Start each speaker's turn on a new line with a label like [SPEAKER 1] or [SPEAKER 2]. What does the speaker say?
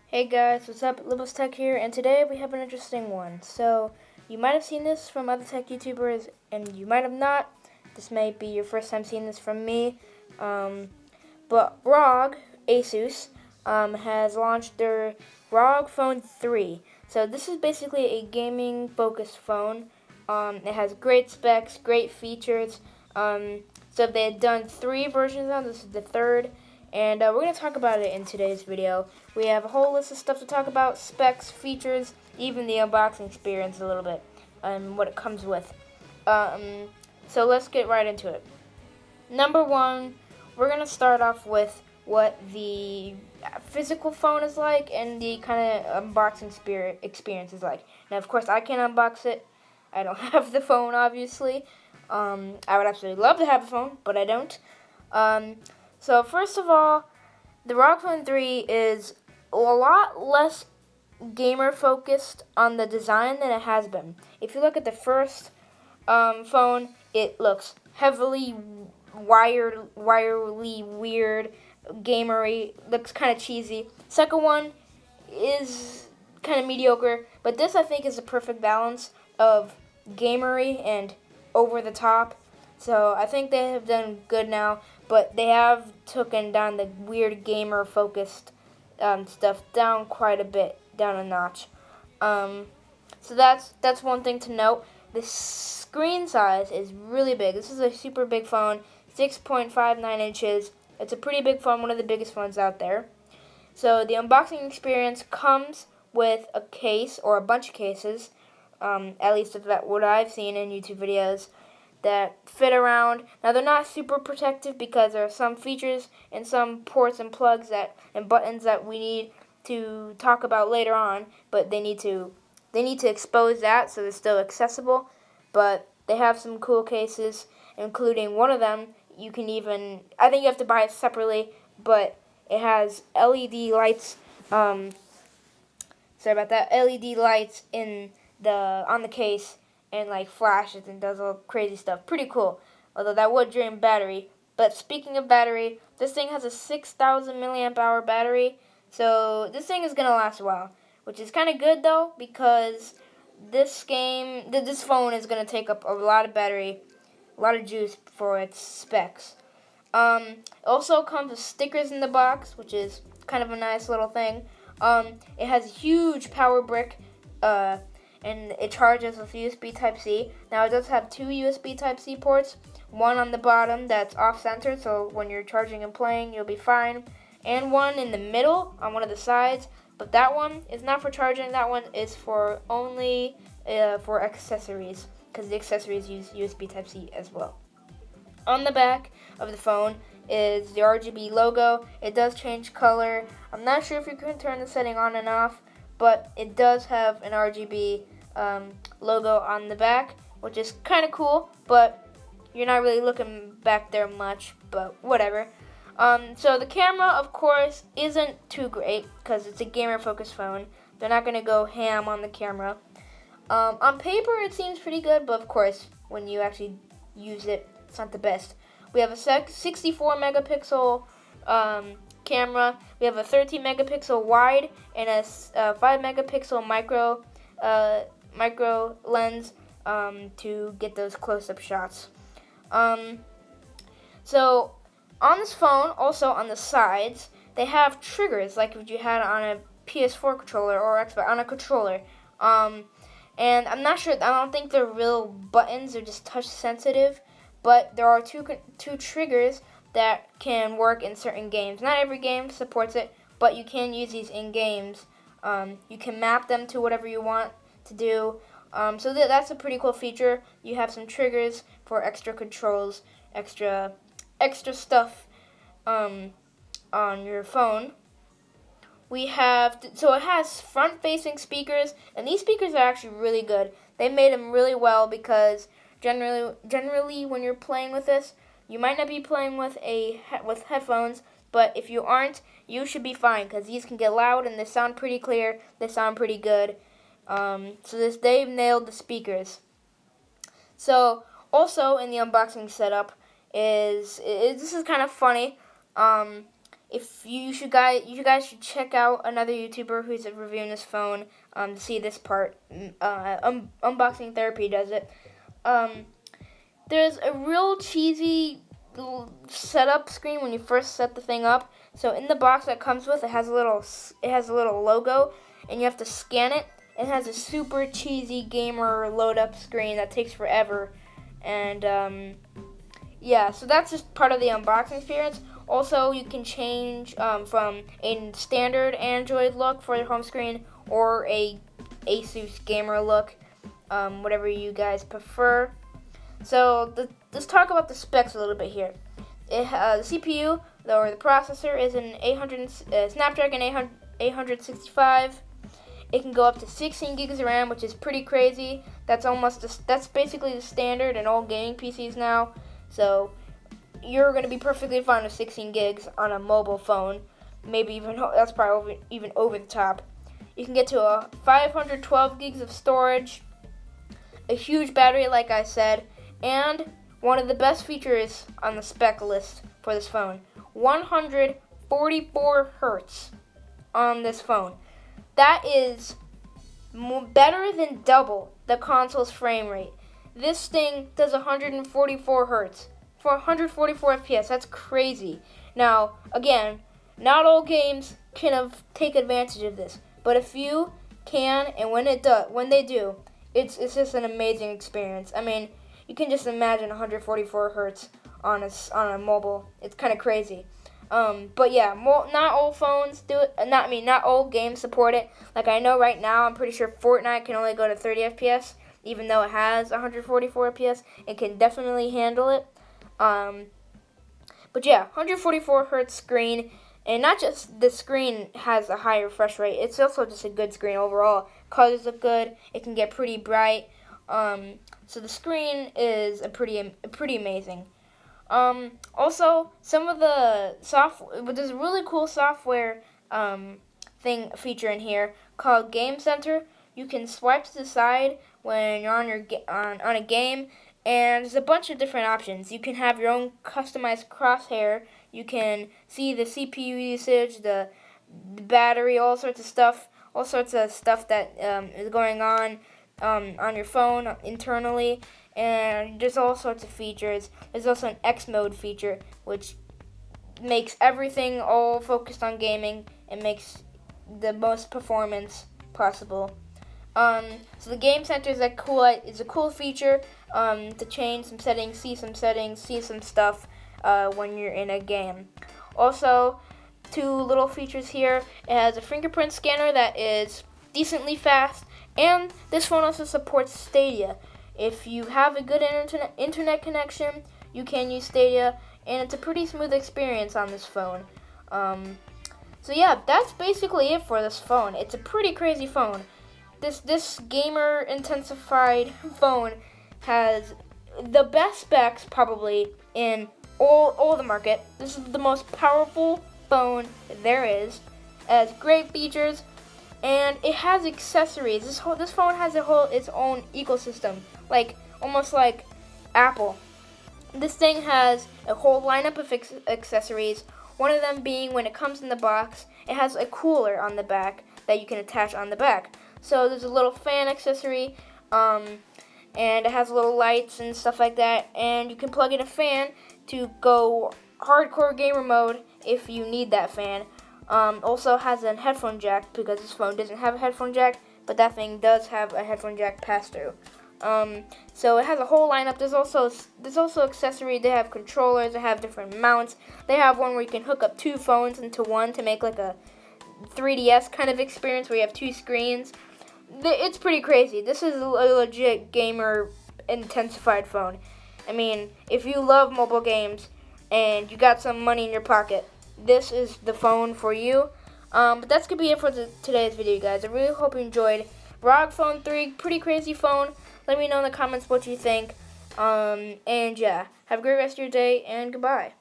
[SPEAKER 1] Hey guys, what's up? Libos Tech here, and today we have an interesting one. So, you might have seen this from other tech YouTubers, and you might have not. This may be your first time seeing this from me. But ROG, Asus, has launched their ROG Phone 3. So, this is basically a gaming-focused phone. It has great specs, great features. So, they had done 3 versions of this is the third. And we're going to talk about it in today's video. We have a whole list of stuff to talk about, specs, features, even the unboxing experience a little bit, and what it comes with. So let's get right into it. Number one, we're going to start off with what the physical phone is like and the kind of unboxing experience is like. Now, of course, I can't unbox it. I don't have the phone, obviously. I would absolutely love to have a phone, but I don't. So first of all, the ROG Phone 3 is a lot less gamer focused on the design than it has been. If you look at the first phone, it looks heavily wirely weird, gamery, looks kind of cheesy. Second one is kind of mediocre, but this I think is a perfect balance of gamery and over the top. So I think they have done good now, but they have taken down the weird gamer focused stuff down quite a bit, down a notch. So that's one thing to note. The screen size is really big. This is a super big phone, 6.59 inches. It's a pretty big phone, one of the biggest phones out there. So the unboxing experience comes with a case or a bunch of cases, at least what I've seen in YouTube videos, that fit around. Now they're not super protective because there are some features and some ports and plugs and buttons that we need to talk about later on, but they need to expose that so they're still accessible. But they have some cool cases, including one of them. I think you have to buy it separately, but it has LED lights. Sorry about that. LED lights on the case and like flashes and does all crazy stuff. Pretty cool. Although that would drain battery. But speaking of battery, this thing has a 6,000 milliamp hour battery, so this thing is gonna last a while, which is kind of good though because this phone is gonna take up a lot of battery, a lot of juice for its specs. It also comes with stickers in the box, which is kind of a nice little thing. It has a huge power brick, and it charges with USB Type-C. Now, it does have 2 USB Type-C ports, one on the bottom that's off-center, so when you're charging and playing, you'll be fine, and one in the middle on one of the sides, but that one is not for charging. That one is for only for accessories, because the accessories use USB Type-C as well. On the back of the phone is the RGB logo. It does change color. I'm not sure if you can turn the setting on and off, but it does have an RGB logo on the back, which is kind of cool, but you're not really looking back there much, but whatever. So the camera, of course, isn't too great because it's a gamer-focused phone. They're not going to go ham on the camera. On paper, it seems pretty good, but of course, when you actually use it, it's not the best. We have a 64 megapixel camera. We have a 13 megapixel wide and a 5 megapixel micro lens to get those close-up shots. So on this phone, also on the sides, they have triggers like what you had on a PS4 controller or Xbox on a controller. And I'm not sure. I don't think they're real buttons. They're just touch sensitive. But there are two triggers that can work in certain games. Not every game supports it, but you can use these in games. You can map them to whatever you want to do. So that's a pretty cool feature. You have some triggers for extra controls, extra stuff on your phone. So it has front-facing speakers, and these speakers are actually really good. They made them really well because generally when you're playing with this, you might not be playing with headphones, but if you aren't, you should be fine because these can get loud and they sound pretty clear. They sound pretty good. So they've nailed the speakers. So also in the unboxing setup this is kind of funny. if you guys should check out another YouTuber who's reviewing this phone to see this part. Unboxing Therapy does it. There's a real cheesy setup screen when you first set the thing up. So in the box that comes with, it has a little logo, and you have to scan it. It has a super cheesy gamer load up screen that takes forever, and yeah, so that's just part of the unboxing experience. Also, you can change from a standard Android look for your home screen or a Asus gamer look, whatever you guys prefer. So let's talk about the specs a little bit here. The CPU, or the processor, is an Snapdragon 865. It can go up to 16 gigs of RAM, which is pretty crazy. That's basically the standard in all gaming PCs now. So you're going to be perfectly fine with 16 gigs on a mobile phone. Maybe even that's probably even over the top. You can get to a 512 gigs of storage, a huge battery, like I said, and one of the best features on the spec list for this phone: 144 hertz on this phone. That is better than double the console's frame rate. This thing does 144 hertz for 144 FPS. That's crazy. Now, again, not all games can take advantage of this, but a few can, and when they do, it's just an amazing experience. I mean, you can just imagine 144 hertz on a mobile. It's kind of crazy. But yeah, not all phones do it. Not all games support it. Like I know right now, I'm pretty sure Fortnite can only go to 30 FPS, even though it has 144 FPS. It can definitely handle it. But yeah, 144 hertz screen, and not just the screen has a high refresh rate. It's also just a good screen overall. Colors look good. It can get pretty bright. So the screen is pretty amazing. Also, some of the there's a really cool software feature in here called Game Center. You can swipe to the side when you're on a game, and there's a bunch of different options. You can have your own customized crosshair. You can see the CPU usage, the battery, all sorts of stuff that is going on your phone internally, and there's all sorts of features. There's also an X mode feature, which makes everything all focused on gaming and makes the most performance possible. So the Game Center is a cool feature to change some settings, see some stuff when you're in a game. Also, two little features here. It has a fingerprint scanner that is decently fast, and this phone also supports Stadia. If you have a good internet connection, you can use Stadia, and it's a pretty smooth experience on this phone. So yeah, that's basically it for this phone. It's a pretty crazy phone. This gamer intensified phone has the best specs probably in all the market. This is the most powerful phone there is. It has great features, and it has accessories. This phone has its own ecosystem, almost like Apple. This thing has a whole lineup of accessories. One of them being, when it comes in the box, it has a cooler on the back that you can attach on the back. So there's a little fan accessory, and it has little lights and stuff like that. And you can plug in a fan to go hardcore gamer mode if you need that fan. Also has a headphone jack, because this phone doesn't have a headphone jack, but that thing does have a headphone jack pass-through. So it has a whole lineup. There's also accessories. They have controllers. They have different mounts. They have one where you can hook up two phones into one to make like a 3DS kind of experience where you have two screens. It's pretty crazy. This is a legit gamer intensified phone. I mean, if you love mobile games and you got some money in your pocket, this is the phone for you. But that's going to be it for today's video, guys. I really hope you enjoyed. ROG Phone 3, pretty crazy phone. Let me know in the comments what you think. And yeah, have a great rest of your day, and goodbye.